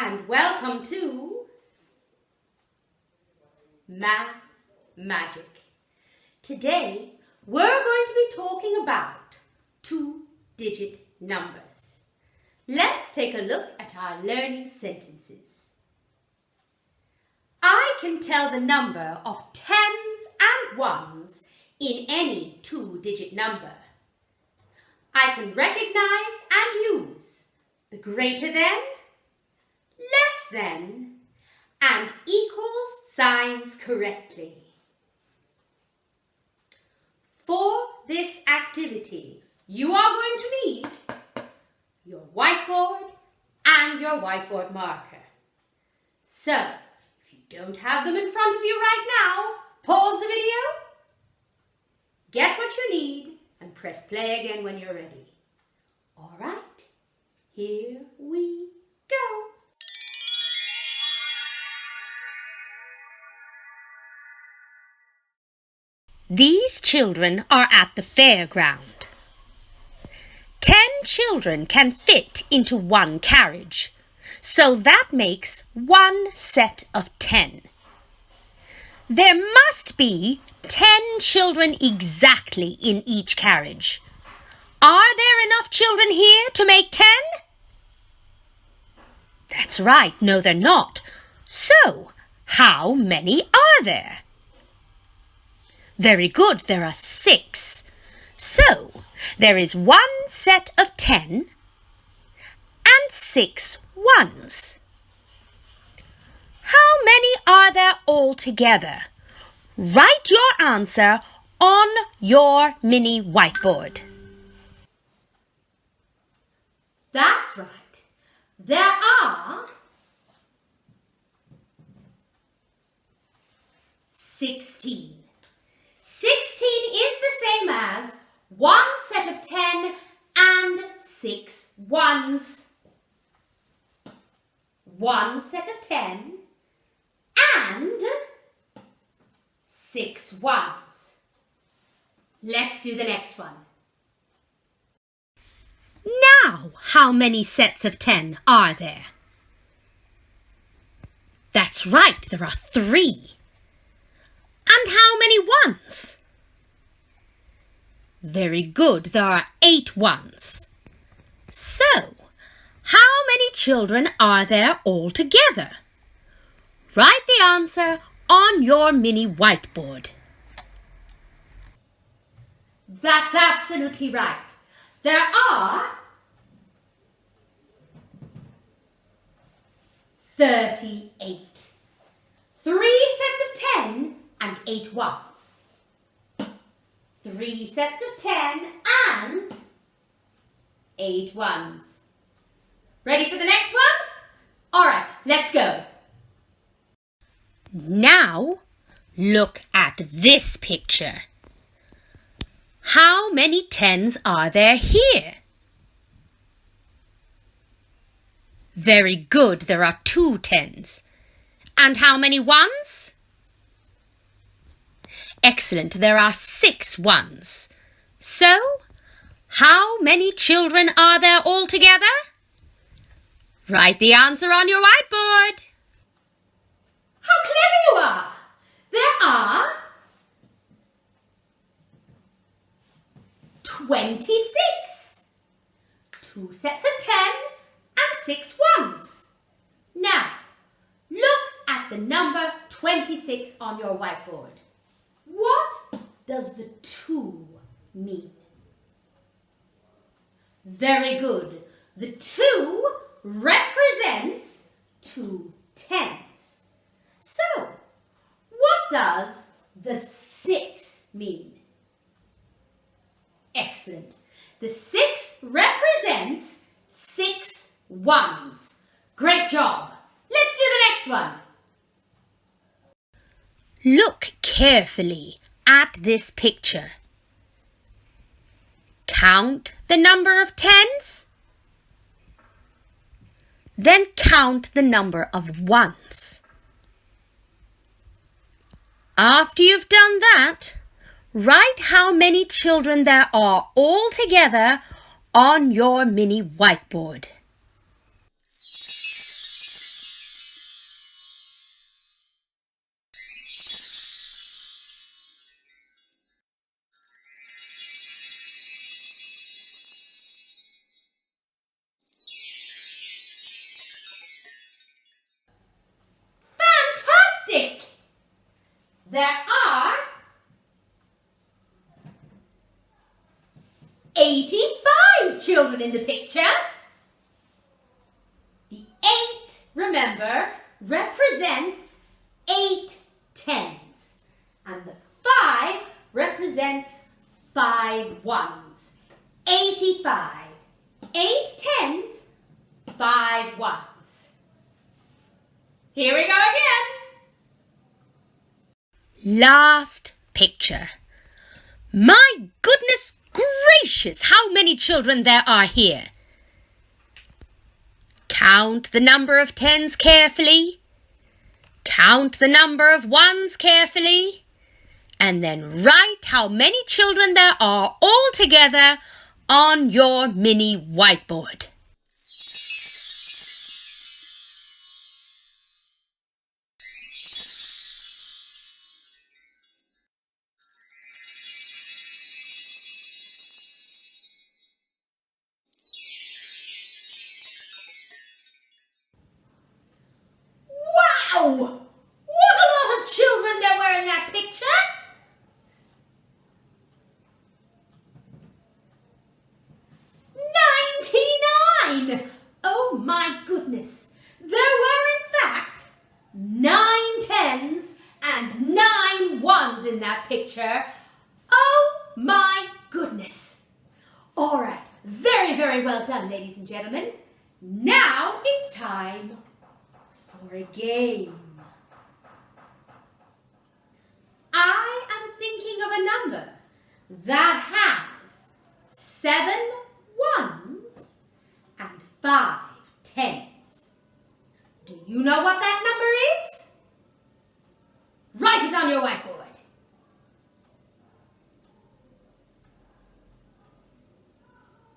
and welcome to Math Magic. Today we're going to be talking about two-digit numbers. Let's take a look at our learning sentences. I can tell the number of tens and ones in any two-digit number. I can recognize and use the greater than, less than, and equals signs correctly. For this activity, you are going to need your whiteboard and your whiteboard marker. So, if you don't have them in front of you right now, pause the video, get what you need, and press play again when you're ready. All right, here we go. These children are at the fairground. 10 children can fit into one carriage, so that makes one set of 10. There must be 10 children exactly in each carriage. Are there enough children here to make 10? That's right, no they're not. So, how many are there? Very good, there are 6. So, there is one set of 10 and 6 ones. How many are there altogether? Write your answer on your mini whiteboard. That's right. There are 16. 16 is the same as one set of 10 and 6 ones. One set of 10 and 6 ones. Let's do the next one. Now, how many sets of 10 are there? That's right, there are 3. And how many ones? Very good, there are 8 ones. So, how many children are there altogether? Write the answer on your mini whiteboard. That's absolutely right. There are 38. 3 sets of 10 and 8 ones. 3 sets of 10 and 8 ones. Ready for the next one? All right, let's go. Now, look at this picture. How many 10s are there here? Very good, there are 2 10s. And how many ones? Excellent, there are 6 ones. So, how many children are there altogether? Write the answer on your whiteboard. How clever you are! There are 26. 2 sets of 10 and 6 ones. Now, look at the number 26 on your whiteboard. What does the 2 mean? Very good. The 2 represents 2 10s. So, what does the 6 mean? Excellent. The 6 represents 6 ones. Great job. Let's do the next one. Look carefully at this picture. Count the number of 10s. Then count the number of ones. After you've done that, write how many children there are altogether on your mini whiteboard. there are 85 children in the picture. The 8, remember, represents 8 tens. And the 5 represents 5 ones. 85. 8 tens, 5 ones. Here we go again. Last picture. My goodness gracious, how many children there are here. Count the number of tens carefully. Count the number of ones carefully. And then write how many children there are all together on your mini whiteboard. Wow! What a lot of children there were in that picture! 99! Oh my goodness! There were in fact 9 tens and 9 ones in that picture. Oh my goodness! Alright, very, very well done, ladies and gentlemen. Now it's time for a game. I am thinking of a number that has 7 ones and 5 tens. Do you know what that number is? Write it on your whiteboard.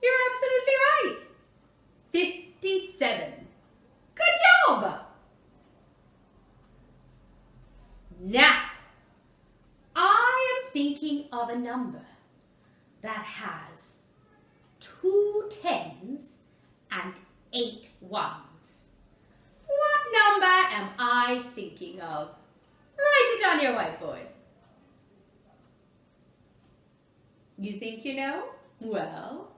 You're absolutely right. 57. Good job. Now, I am thinking of a number that has 2 tens and 8 ones. What number am I thinking of? Write it on your whiteboard. You think you know? Well,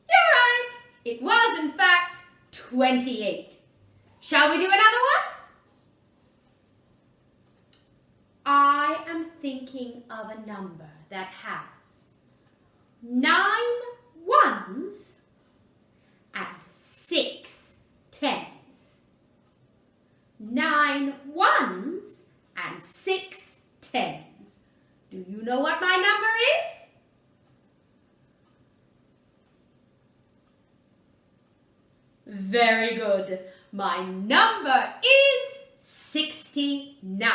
you're right. It was, in fact, 28. Shall we do another one? I am thinking of a number that has 9 ones and 6 tens. 9 ones and 6 tens. Do you know what my number is? Very good. My number is 69.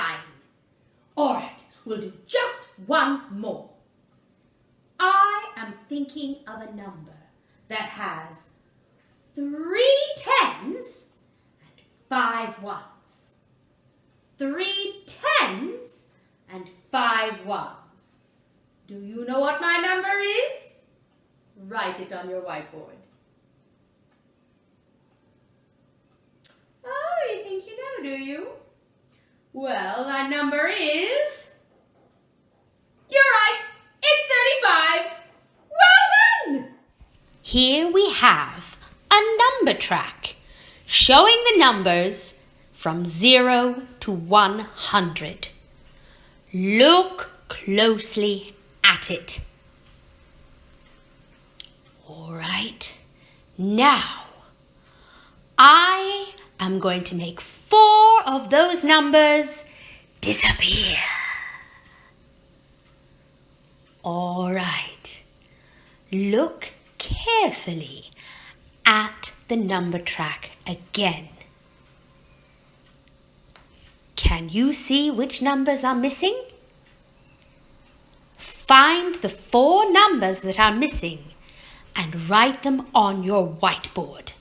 All right, we'll do just one more. I am thinking of a number that has 3 tens and 5 ones. 3 tens and 5 ones. Do you know what my number is? Write it on your whiteboard. Oh, you think you know, do you? Well, that number is... You're right, it's 35. Well done! Here we have a number track showing the numbers from 0 to 100. Look closely at it. All right, now I am going to make 4 of those numbers disappear. All right, look carefully at the number track again. Can you see which numbers are missing? Find the 4 numbers that are missing and write them on your whiteboard.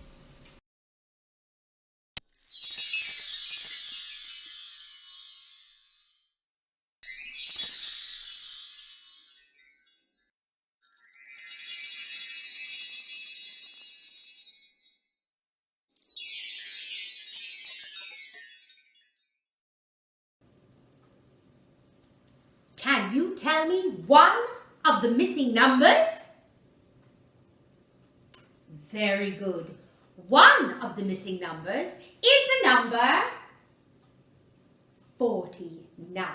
tell me one of the missing numbers? Very good. One of the missing numbers is the number 49.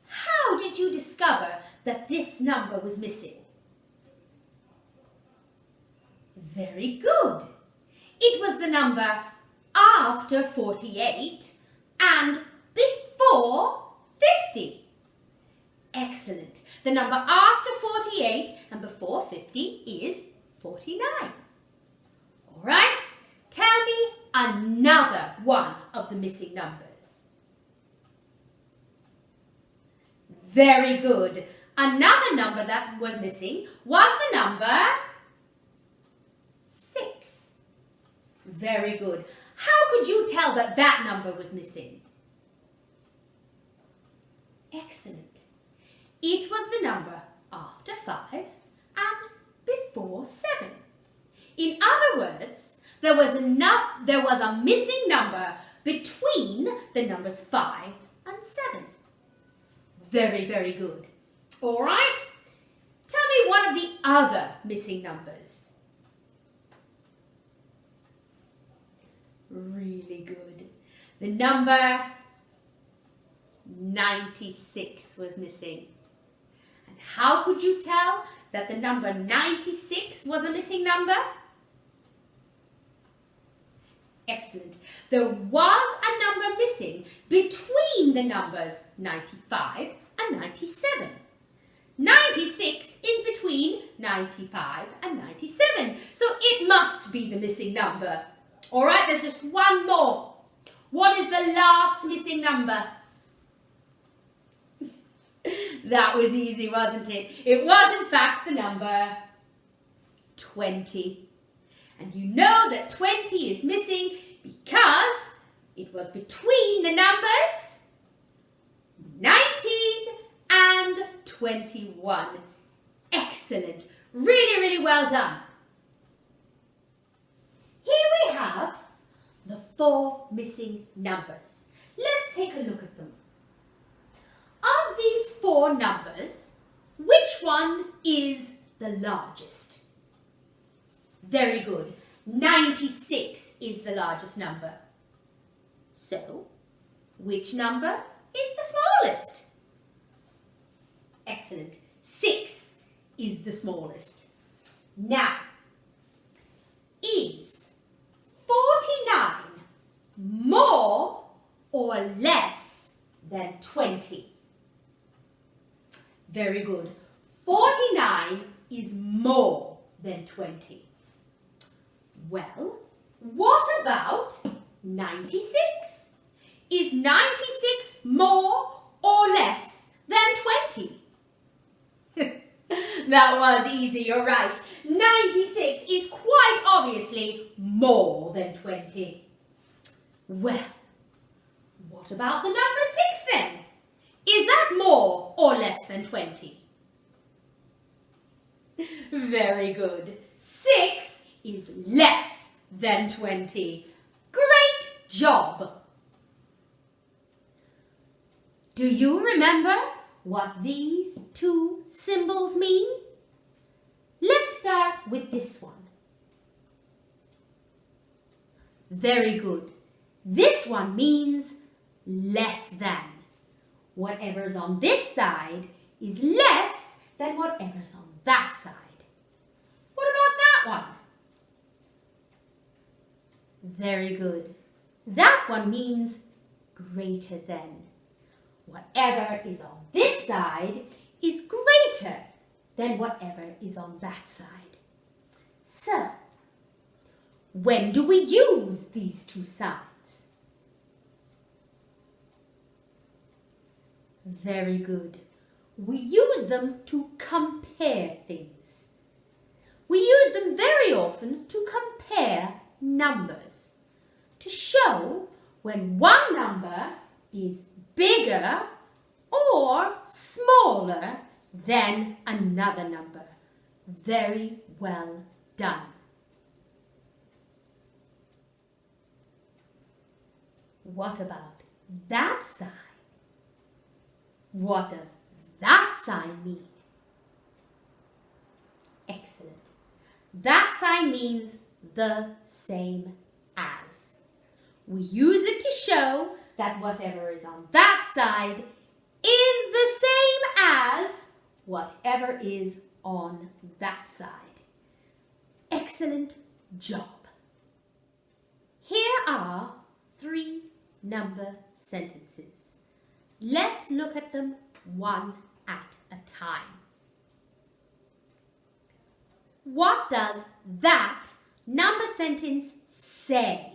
How did you discover that this number was missing? Very good. It was the number after 48 and before 50. Excellent. The number after 48 and before 50 is 49. All right, tell me another one of the missing numbers. Very good. Another number that was missing was the number 6. Very good. How could you tell that that number was missing? Excellent. It was the number after 5 and before 7. In other words, there was a missing number between the numbers 5 and 7. Very, very good. All right. Tell me one of the other missing numbers. Really good. The number 96 was missing. And how could you tell that the number 96 was a missing number? Excellent. There was a number missing between the numbers 95 and 97. 96 is between 95 and 97, so it must be the missing number. All right, there's just one more. What is the last missing number? That was easy, wasn't it? It was, in fact, the number 20. And you know that 20 is missing because it was between the numbers 19 and 21. Excellent. Really, really well done. Here we have the 4 missing numbers. Let's take a look at them. Of these 4 numbers, which one is the largest? Very good. 96 is the largest number. So, which number is the smallest? Excellent. 6 is the smallest. Now, is 49 more or less than 20? Very good. 49 is more than 20. Well, what about 96? Is 96 more or less than 20? That was easy, you're right. 96 is quite obviously more than 20. Well, what about the number 6 then? Is that more or less than 20? Very good. 6 is less than 20. Great job! Do you remember what these 2 symbols mean? Let's start with this one. Very good. This one means less than. Whatever's on this side is less than whatever's on that side. What about that one? Very good. That one means greater than. Whatever is on this side is greater than whatever is on that side. So, when do we use these 2 sides? Very good. We use them to compare things. We use them very often to compare numbers, to show when one number is bigger or smaller than another number. Very well done. What about that side? What does that sign mean? Excellent. That sign means the same as. We use it to show that whatever is on that side is the same as whatever is on that side. Excellent job. Here are 3 number sentences. Let's look at them one at a time. What does that number sentence say?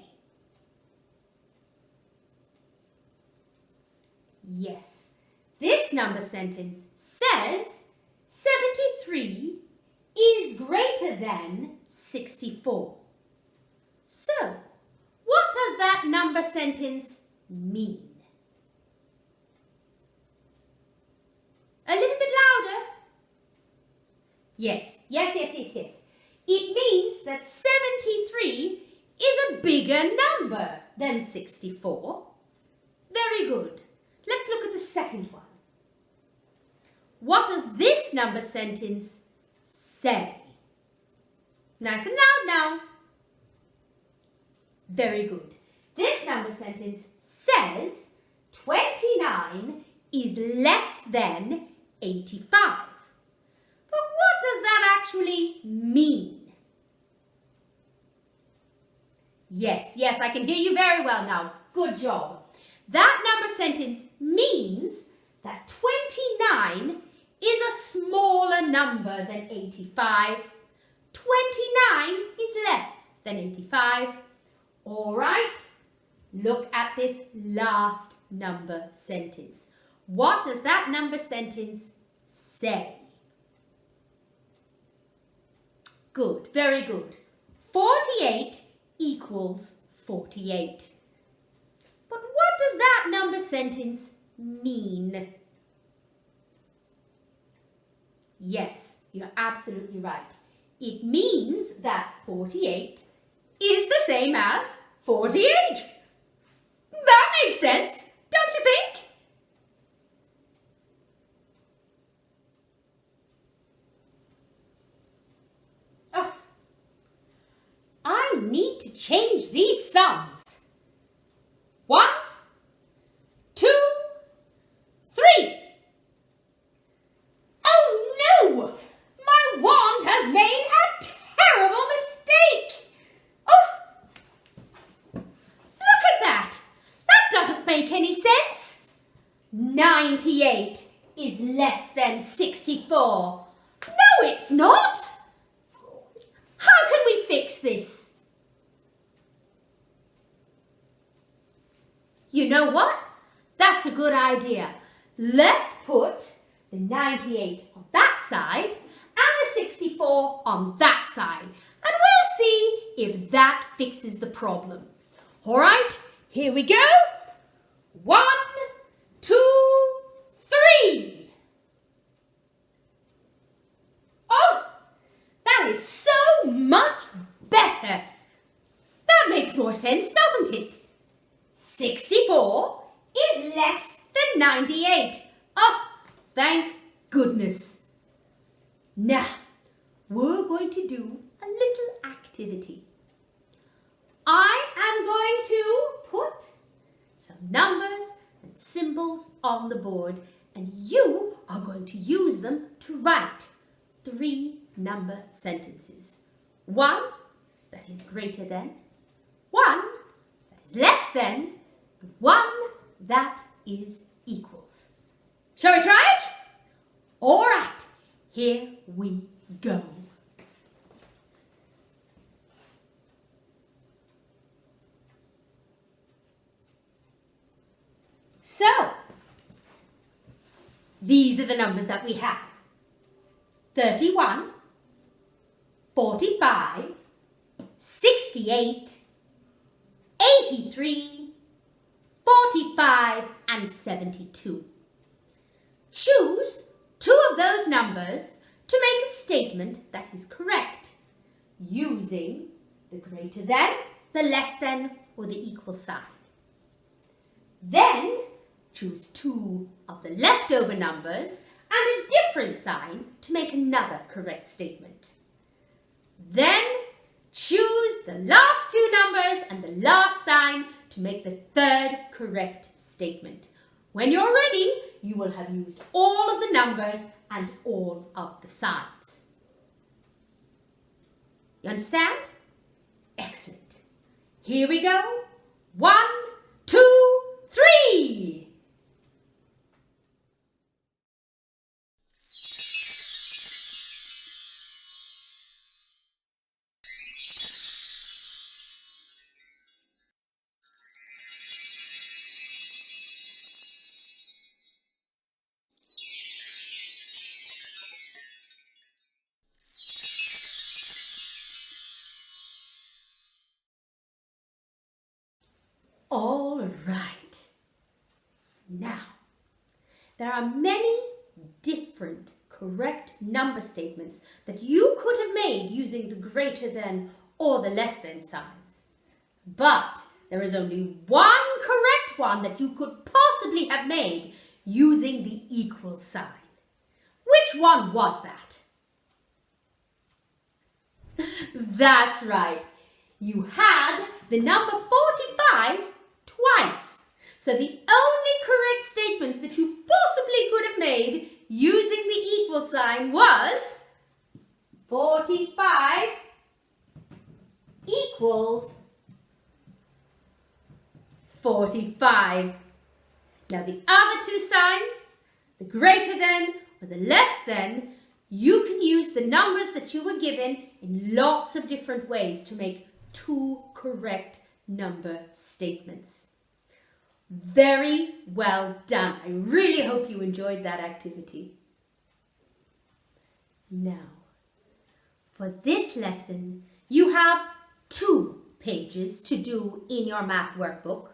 Yes, this number sentence says 73 is greater than 64. So, what does that number sentence mean? A little bit louder. Yes. It means that 73 is a bigger number than 64. Very good. Let's look at the second one. What does this number sentence say? Nice and loud now. Very good. This number sentence says 29 is less than 85. But what does that actually mean? Yes, I can hear you very well now. Good job. That number sentence means that 29 is a smaller number than 85. 29 is less than 85. All right, look at this last number sentence. What does that number sentence say? Good, very good. 48 equals 48. But what does that number sentence mean? Yes, you're absolutely right. It means that 48 is the same as 48. That makes sense, don't you think? Oh, I need to change these sums. 1, 2, 3. Oh no! My wand has made a terrible mistake. Oh, look at that. That doesn't make any sense. 98 is less than 64. No, it's not. How can we fix this? You know what? That's a good idea. Let's put the 98 on that side and the 64 on that side. And we'll see if that fixes the problem. All right, here we go. 1, 2, 3. Oh, that is so much better. That makes more sense, doesn't it? 64 is less than 98. Oh, thank goodness. Now, we're going to do a little activity. I am going to put some numbers and symbols on the board, and you are going to use them to write 3 number sentences. 1 that is greater than, 1 that is less than, 1 that is equals. Shall we try it? All right, here we go. So, these are the numbers that we have. 31, 45, 68, 83, 45 and 72. Choose 2 of those numbers to make a statement that is correct using the greater than, the less than, or the equal sign. Then choose 2 of the leftover numbers and a different sign to make another correct statement. Then choose the last two numbers and the last sign to make the third correct statement. When you're ready, you will have used all of the numbers and all of the signs. You understand? Excellent. Here we go. 1, 2, 3. All right. Now, there are many different correct number statements that you could have made using the greater than or the less than signs. But there is only one correct one that you could possibly have made using the equal sign. Which one was that? That's right. You had the number 45 twice. So the only correct statement that you possibly could have made using the equal sign was 45 equals 45. Now the other two signs, the greater than or the less than, you can use the numbers that you were given in lots of different ways to make two correct number statements. Very well done. I really hope you enjoyed that activity. Now, for this lesson, you have 2 pages to do in your math workbook.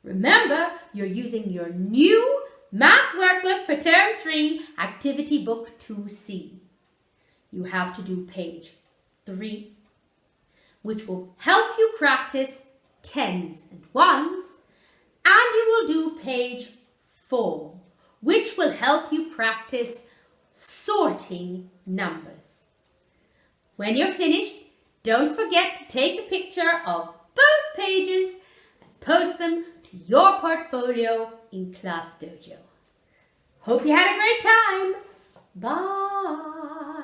Remember, you're using your new math workbook for Term 3, Activity Book 2C. You have to do page 3, which will help you practice tens and ones, and you will do page 4, which will help you practice sorting numbers. When you're finished, don't forget to take a picture of both pages and post them to your portfolio in Class Dojo. Hope you had a great time. Bye.